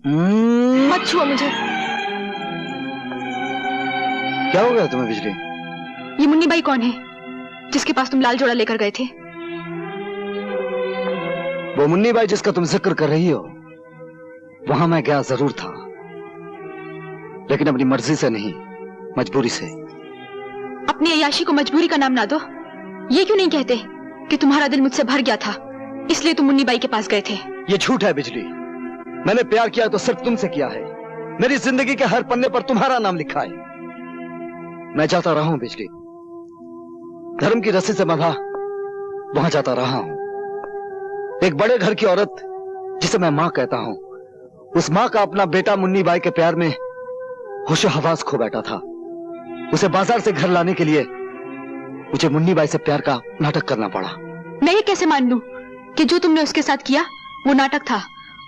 मत छुओ मुझे। क्या हो गया तुम्हें बिजली? ये मुन्नी बाई कौन है जिसके पास तुम लाल जोड़ा लेकर गए थे? वो मुन्नी बाई जिसका तुम जिक्र कर रही हो, वहां मैं गया जरूर था, लेकिन अपनी मर्जी से नहीं, मजबूरी से। अपनी अय्याशी को मजबूरी का नाम ना दो। ये क्यों नहीं कहते कि तुम्हारा दिल मुझसे भर गया था, इसलिए तुम मुन्नी बाई के पास गए थे? ये झूठ है बिजली। मैंने प्यार किया तो सिर्फ तुमसे किया है। मेरी जिंदगी के हर पन्ने पर तुम्हारा नाम लिखा है। मैं जाता रहा हूं बिजली, धर्म की रस्सी से बंधा वहां जाता रहा हूं। एक बड़े घर की औरत जिसे मैं मां कहता हूं, उस मां का अपना बेटा मुन्नी बाई के प्यार में होशो हवास खो बैठा था। उसे बाजार से घर लाने के लिए मुझे मुन्नी बाई से प्यार का नाटक करना पड़ा। मैं ये कैसे मान लूं कि जो तुमने उसके साथ किया वो नाटक था,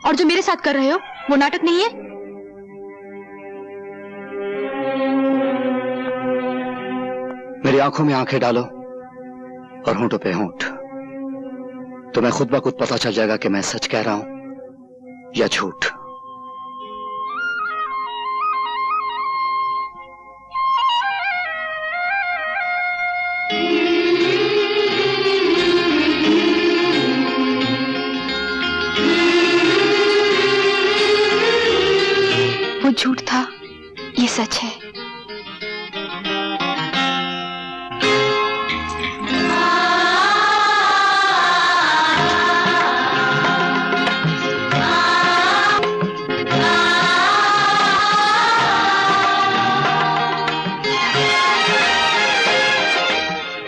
और जो मेरे साथ कर रहे हो वो नाटक नहीं है? मेरी आंखों में आंखें डालो और होंठों पे होंठ, तुम्हें खुद ब खुद पता चल जाएगा कि मैं सच कह रहा हूं या झूठ। वो झूठ था, ये सच है।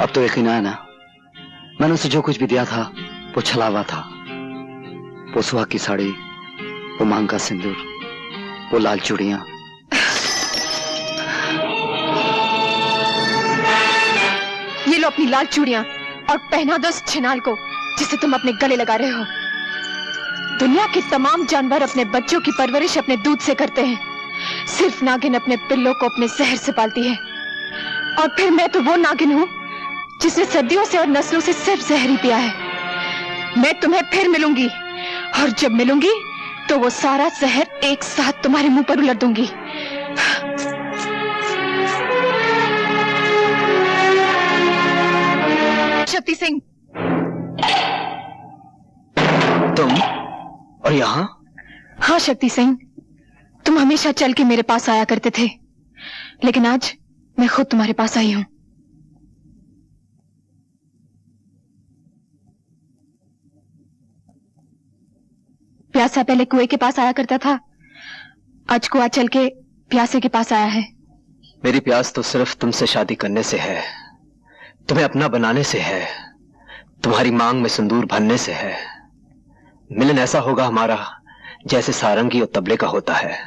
अब तो यकीन आया ना, मैंने उसे जो कुछ भी दिया था वो छलावा था। वो सुहाग की साड़ी, वो मांग का सिंदूर, वो लाल चूड़ियां। ये लो अपनी लाल चूड़ियां और पहना दो उस छिनाल को जिसे तुम अपने गले लगा रहे हो। दुनिया के तमाम जानवर अपने बच्चों की परवरिश अपने दूध से करते हैं, सिर्फ नागिन अपने पिल्लों को अपने जहर से पालती है। और फिर मैं तो वो नागिन हूं जिसने सदियों से और नस्लों से सिर्फ जहर ही पिया है। मैं तुम्हें फिर मिलूंगी, और जब मिलूंगी तो वो सारा जहर एक साथ तुम्हारे मुंह पर उलट दूंगी। शक्ति सिंह। तुम? और यहाँ? हाँ शक्ति सिंह, तुम हमेशा चल के मेरे पास आया करते थे, लेकिन आज मैं खुद तुम्हारे पास आई हूं। प्यासा पहले कुएं के पास आया करता था, आज कुआं चल के प्यासे के पास आया है। मेरी प्यास तो सिर्फ तुमसे शादी करने से है, तुम्हें अपना बनाने से है, तुम्हारी मांग में सिंदूर भरने से है। मिलन ऐसा होगा हमारा जैसे सारंगी और तबले का होता है।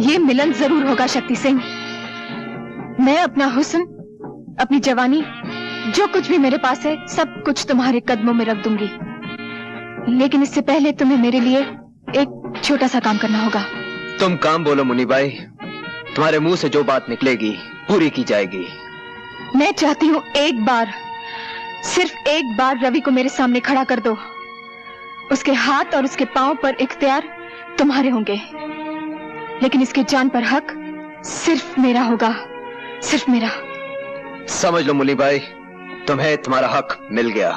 ये मिलन जरूर होगा शक्ति सिंह। मैं अपना हुस्न, अपनी जवानी, जो कुछ भी मेरे पास है, सब कुछ तुम्हारे कदमों में रख दूंगी। लेकिन इससे पहले तुम्हें मेरे लिए एक छोटा सा काम करना होगा। तुम काम बोलो मुन्नी बाई, तुम्हारे मुंह से जो बात निकलेगी पूरी की जाएगी। मैं चाहती हूँ एक बार, सिर्फ एक बार रवि को मेरे सामने खड़ा कर दो। उसके हाथ और उसके पांव पर इख्तियार तुम्हारे होंगे, लेकिन इसके जान पर हक सिर्फ मेरा होगा, सिर्फ मेरा। समझ लो मुन्नी बाई, तुम्हें तुम्हारा हक मिल गया।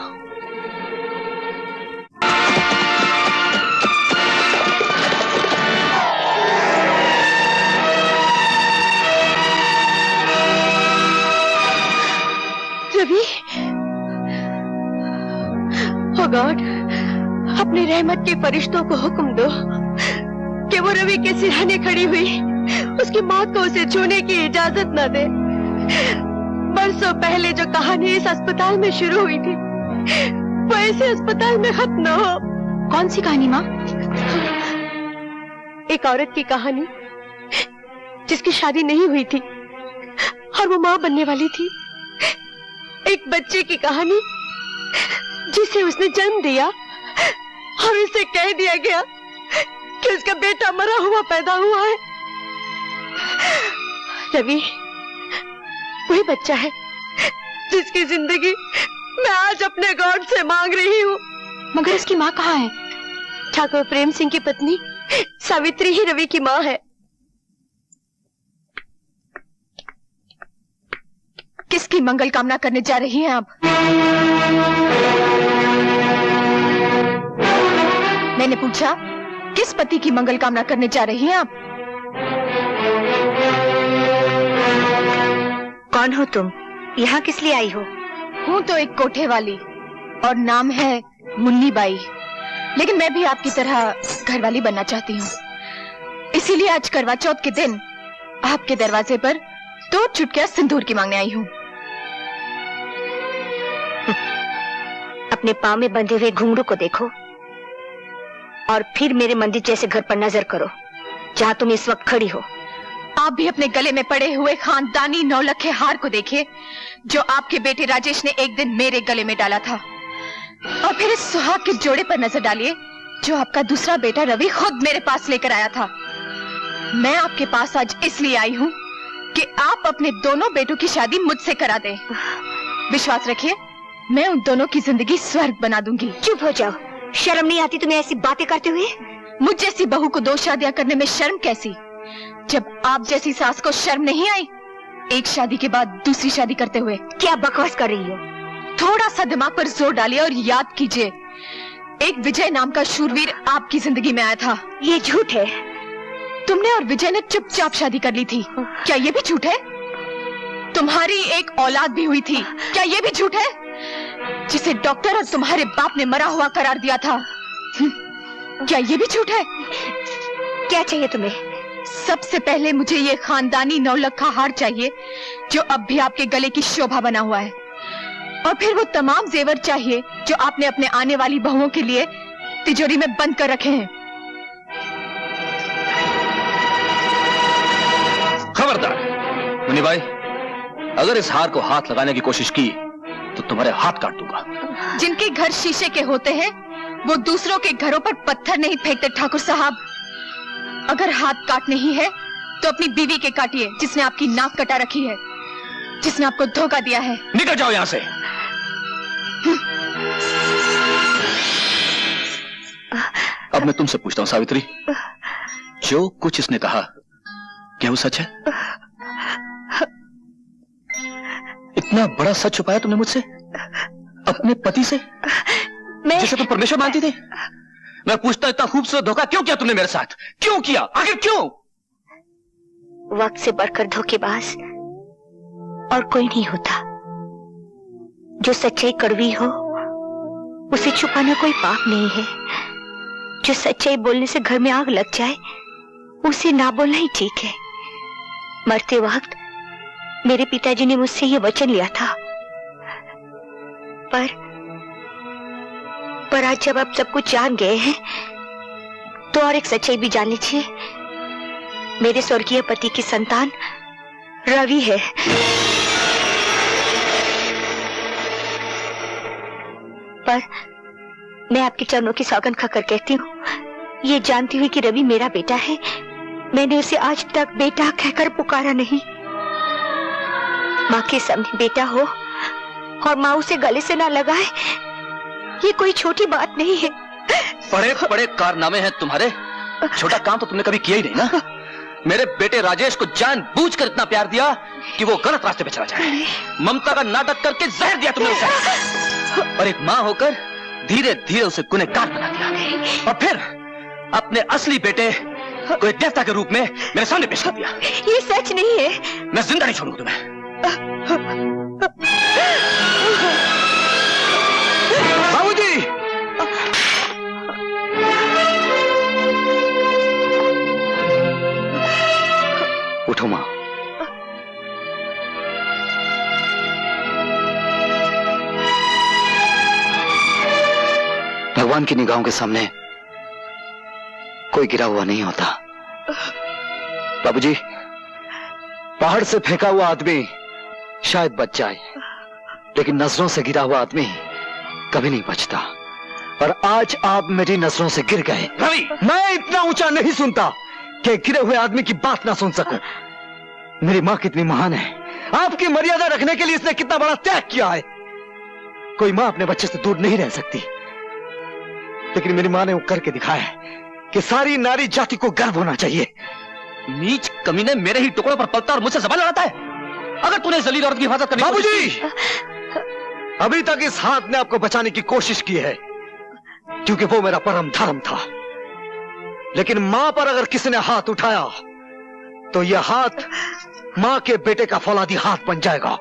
रवि, ओ गॉड, अपने रहमत के फरिश्तों को हुक्म दो कि वो रवि के सिरहाने खड़ी हुई उसकी मौत को उसे छूने की इजाजत न दे। बरसों पहले जो कहानी इस अस्पताल में शुरू हुई थी, वो ऐसे अस्पताल में खत्म न हो। कौन सी कहानी माँ? एक औरत की कहानी जिसकी शादी नहीं हुई थी और वो माँ बनने वाली थी। एक बच्चे की कहानी जिसे उसने जन्म दिया और इसे कह दिया गया कि उसका बेटा मरा हुआ पैदा हुआ है। रवि वही बच्चा है जिसकी जिंदगी मैं आज अपने गॉड से मांग रही हूँ। मगर इसकी माँ कहाँ है? ठाकुर प्रेम सिंह की पत्नी सावित्री ही रवि की माँ है। किसकी मंगल कामना करने जा रही हैं आप? मैंने पूछा, किस पति की मंगल कामना करने जा रही हैं आप? कौन हो तुम? यहाँ किस लिए आई हो? हूँ तो एक कोठे वाली और नाम है मुन्नी बाई, लेकिन मैं भी आपकी तरह घरवाली बनना चाहती हूँ। इसीलिए आज करवा चौथ के दिन आपके दरवाजे पर 2 चुटकियां सिंदूर की मांगने आई हूँ। अपने पाँव में बंधे हुए घुंघरू को देखो और फिर मेरे मंदिर जैसे घर पर नजर करो जहाँ तुम इस वक्त खड़ी हो। आप भी अपने गले में पड़े हुए खानदानी 9 लखे हार को देखिए जो आपके बेटे राजेश ने एक दिन मेरे गले में डाला था, और फिर इस सुहाग के जोड़े पर नजर डालिए जो आपका दूसरा बेटा रवि खुद मेरे पास लेकर आया था। मैं आपके पास आज इसलिए आई हूँ कि आप अपने दोनों बेटों की शादी मुझसे करा दें। विश्वास रखिए, मैं उन दोनों की जिंदगी स्वर्ग बना दूंगी। चुप हो जाओ, शर्म नहीं आती तुम्हें ऐसी बातें करते हुए? मुझ जैसी बहू को 2 शादियां करने में शर्म कैसी, जब आप जैसी सास को शर्म नहीं आई एक शादी के बाद दूसरी शादी करते हुए? क्या बकवास कर रही हो? थोड़ा सा दिमाग पर जोर डालिए और याद कीजिए, एक विजय नाम का शूरवीर आपकी जिंदगी में आया था। ये झूठ है। तुमने और विजय ने चुपचाप शादी कर ली थी, क्या ये भी झूठ है? तुम्हारी एक औलाद भी हुई थी, क्या ये भी झूठ है? जिसे डॉक्टर और तुम्हारे बाप ने मरा हुआ करार दिया था, क्या ये भी झूठ है? क्या चाहिए तुम्हें? सबसे पहले मुझे ये खानदानी 9 लखा हार चाहिए जो अब भी आपके गले की शोभा बना हुआ है, और फिर वो तमाम जेवर चाहिए जो आपने अपने आने वाली बहुओं के लिए तिजोरी में बंद कर रखे हैं। खबरदार मुन्नी बाई, अगर इस हार को हाथ लगाने की कोशिश की तो तुम्हारे हाथ काट दूंगा। जिनके घर शीशे के होते हैं वो दूसरों के घरों पर पत्थर नहीं फेंकते ठाकुर साहब। अगर हाथ काटने ही है तो अपनी बीवी के काटिए जिसने आपकी नाक कटा रखी है, जिसने आपको धोखा दिया है। निकल जाओ यहाँ से। अब मैं तुमसे पूछता हूँ सावित्री, जो कुछ इसने कहा क्या वो सच है? इतना बड़ा सच छुपाया तुमने मुझसे, अपने पति से, जिसे तुम परमेश्वर मानती थी? मैं पूछता, इतना खूबसूरत धोखा क्यों किया तुमने मेरे साथ? क्यों किया, आखिर क्यों? वक्त से बढ़कर धोखेबाज और कोई नहीं होता। जो सच्चाई कड़वी हो उसे छुपाना कोई पाप नहीं है। जो सच्चाई बोलने से घर में आग लग जाए उसे ना बोलना ही ठीक है। मरते वक्त मेरे पिताजी ने मुझसे ये वचन लिया था, पर आज जब आप सब कुछ जान गए हैं तो और एक सच्चाई भी जान लीजिए। मेरे स्वर्गीय पति की संतान रवि है। पर मैं आपके चरणों की सौगंध खाकर कहती हूँ, ये जानती हुई कि रवि मेरा बेटा है, मैंने उसे आज तक बेटा कहकर पुकारा नहीं। माँ के सामने बेटा हो और माँ उसे गले से ना लगाए, ये कोई छोटी बात नहीं है। बड़े बड़े कारनामे हैं तुम्हारे, छोटा काम तो तुमने कभी किया ही नहीं ना। मेरे बेटे राजेश को जानबूझकर इतना प्यार दिया कि वो गलत रास्ते पे चला जाए। ममता का नाटक करके जहर दिया तुमने उसे, और एक माँ होकर धीरे धीरे उसे गुनहगार बना दिया, और फिर अपने असली बेटे को एक देवता के रूप में मेरे सामने पेश कर दिया। ये सच नहीं है। मैं जिंदा नहीं छोड़ूंगा तुम्हें। बाबूजी, उठो मां। भगवान की निगाहों के सामने कोई गिरा हुआ नहीं होता। बाबूजी, पहाड़ से फेंका हुआ आदमी शायद बच जाए, लेकिन नजरों से गिरा हुआ आदमी कभी नहीं बचता। और आज आप मेरी नजरों से गिर गए। रवि, मैं इतना ऊंचा नहीं सुनता कि गिरे हुए आदमी की बात ना सुन सकूं। मेरी मां कितनी महान है, आपकी मर्यादा रखने के लिए इसने कितना बड़ा त्याग किया है। कोई मां अपने बच्चे से दूर नहीं रह सकती, लेकिन मेरी मां ने वो करके दिखाया है कि सारी नारी जाति को गर्व होना चाहिए। नीच कमीने मेरे ही टुकड़ों पर पलता और मुझसे जबान लड़ाता है। अगर तूने जलील औरत की हिफाजत करनी बाबूजी, अभी तक इस हाथ ने आपको बचाने की कोशिश की है, क्योंकि वो मेरा परम धर्म था। लेकिन मां पर अगर किसी ने हाथ उठाया तो यह हाथ मां के बेटे का फौलादी हाथ बन जाएगा,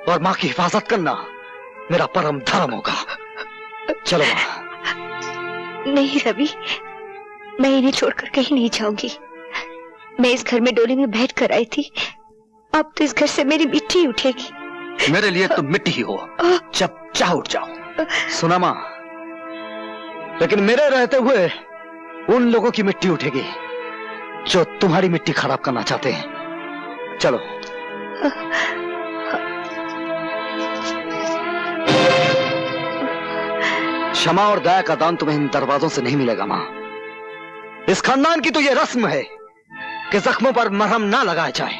और मां की हिफाजत करना मेरा परम धर्म होगा। चलो मां। नहीं रवि, मैं इन्हें छोड़कर कहीं नहीं जाऊंगी। मैं इस घर में डोली में बैठ कर आई थी, अब तो इस घर से मेरी मिट्टी उठेगी। मेरे लिए तुम मिट्टी ही हो, जब चाह उठ जाओ। सुना मां, लेकिन मेरे रहते हुए उन लोगों की मिट्टी उठेगी जो तुम्हारी मिट्टी खराब करना चाहते हैं। चलो। क्षमा और दया का दान तुम्हें इन दरवाजों से नहीं मिलेगा मां। इस खानदान की तो यह रस्म है कि जख्मों पर मरहम ना लगाया जाए,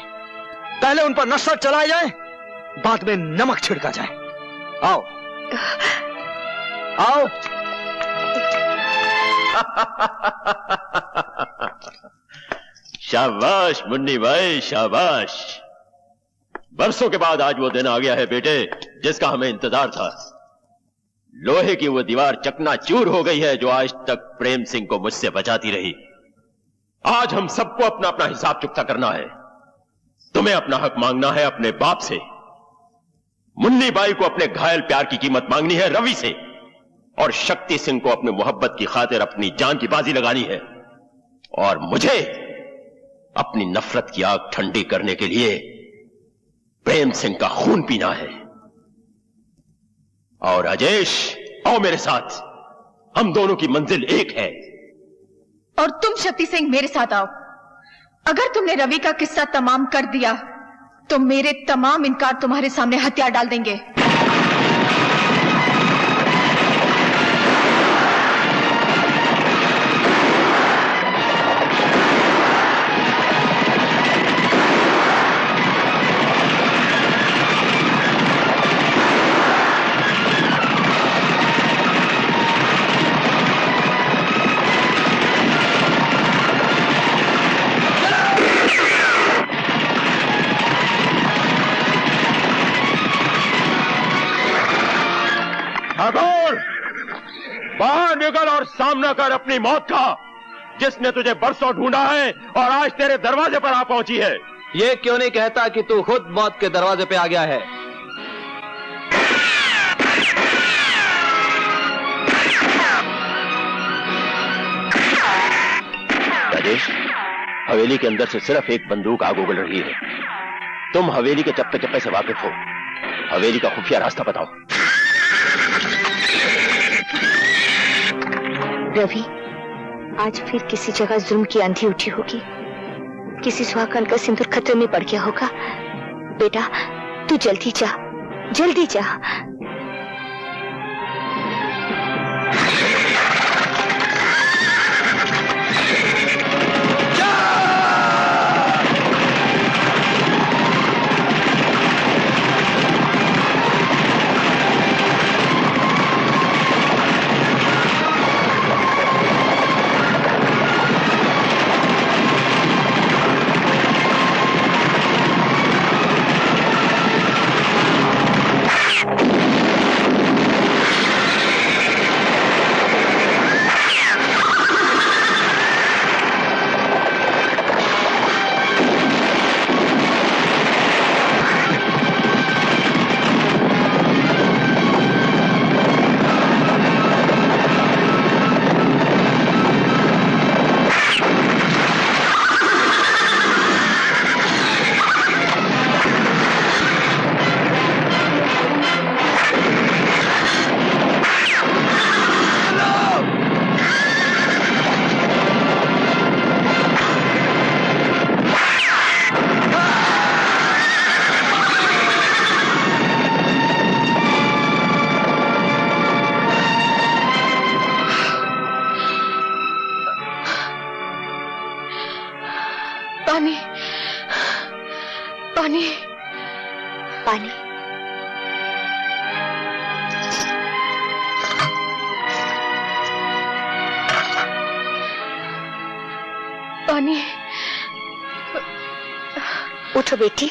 पहले उन पर नशर चलाया जाए, बाद में नमक छिड़का जाए। आओ आओ। शाबाश मुन्नी भाई, शाबाश। बरसों के बाद आज वो दिन आ गया है बेटे, जिसका हमें इंतजार था। लोहे की वो दीवार चकनाचूर हो गई है जो आज तक प्रेम सिंह को मुझसे बचाती रही। आज हम सबको अपना अपना हिसाब चुकता करना है। तुम्हें अपना हक मांगना है अपने बाप से, मुन्नी बाई को अपने घायल प्यार की कीमत मांगनी है रवि से, और शक्ति सिंह को अपने मोहब्बत की खातिर अपनी जान की बाजी लगानी है, और मुझे अपनी नफरत की आग ठंडी करने के लिए प्रेम सिंह का खून पीना है। और राजेश, आओ मेरे साथ, हम दोनों की मंजिल एक है। और तुम शक्ति सिंह मेरे साथ आओ। अगर तुमने रवि का किस्सा तमाम कर दिया तो मेरे तमाम इनकार तुम्हारे सामने हथियार डाल देंगे। बाहर निकल और सामना कर अपनी मौत का, जिसने तुझे बरसों ढूंढा है और आज तेरे दरवाजे पर आ पहुंची है। ये क्यों नहीं कहता कि तू खुद मौत के दरवाजे पे आ गया है? राजेश, हवेली के अंदर से सिर्फ एक बंदूक आग उगल रही है। तुम हवेली के चप्पे चप्पे से वाकिफ हो, हवेली का खुफिया रास्ता बताओ। रवि, आज फिर किसी जगह जुल्म की आंधी उठी होगी, किसी सुहागन का सिंदूर खतरे में पड़ गया होगा। बेटा, तू जल्दी जा, जल्दी जा। पानी। पानी। पानी। उठो बेटी,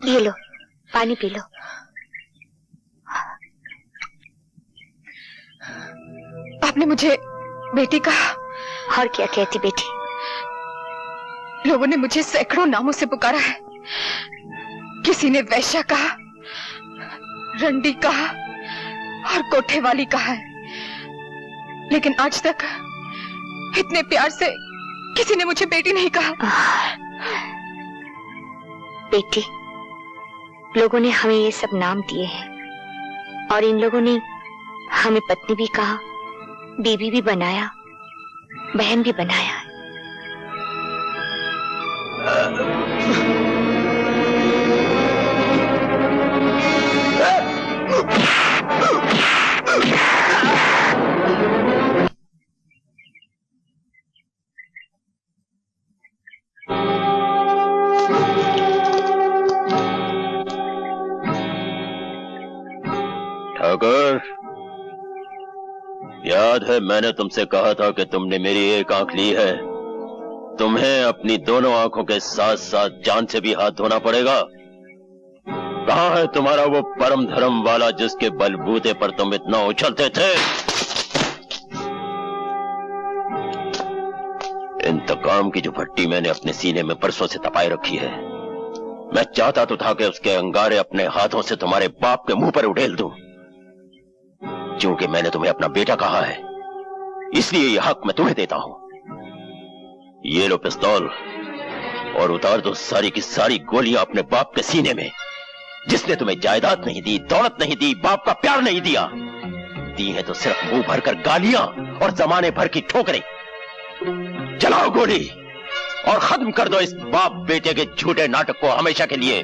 ये लो पानी पी लो। आपने मुझे बेटी कहा? और क्या कहती बेटी? लोगों ने मुझे सैकड़ों नामों से पुकारा है। किसी ने वैश्या कहा, रंडी कहा और कोठे वाली कहा है, लेकिन आज तक इतने प्यार से किसी ने मुझे बेटी नहीं कहा। बेटी, लोगों ने हमें ये सब नाम दिए हैं और इन लोगों ने हमें पत्नी भी कहा, बीवी भी बनाया, बहन भी बनाया। ठाकुर, याद है मैंने तुमसे कहा था कि तुमने मेरी एक आंख ली है, तुम्हें अपनी दोनों आंखों के साथ साथ जान से भी हाथ धोना पड़ेगा। कहां है तुम्हारा वो परम धर्म वाला जिसके बलबूते पर तुम इतना उछलते थे? इंतकाम की जो भट्टी मैंने अपने सीने में परसों से तपाई रखी है, मैं चाहता तो था कि उसके अंगारे अपने हाथों से तुम्हारे बाप के मुंह पर उड़ेल दूं। क्योंकि मैंने तुम्हें अपना बेटा कहा है, इसलिए यह हक मैं तुम्हें देता हूं। ये लो पिस्तौल और उतार दो सारी की सारी गोलियां अपने बाप के सीने में, जिसने तुम्हें जायदाद नहीं दी, दौलत नहीं दी, बाप का प्यार नहीं दिया, दी है तो सिर्फ मुंह भरकर गालियां और जमाने भर की ठोकरें। चलाओ गोली और खत्म कर दो इस बाप बेटे के झूठे नाटक को हमेशा के लिए।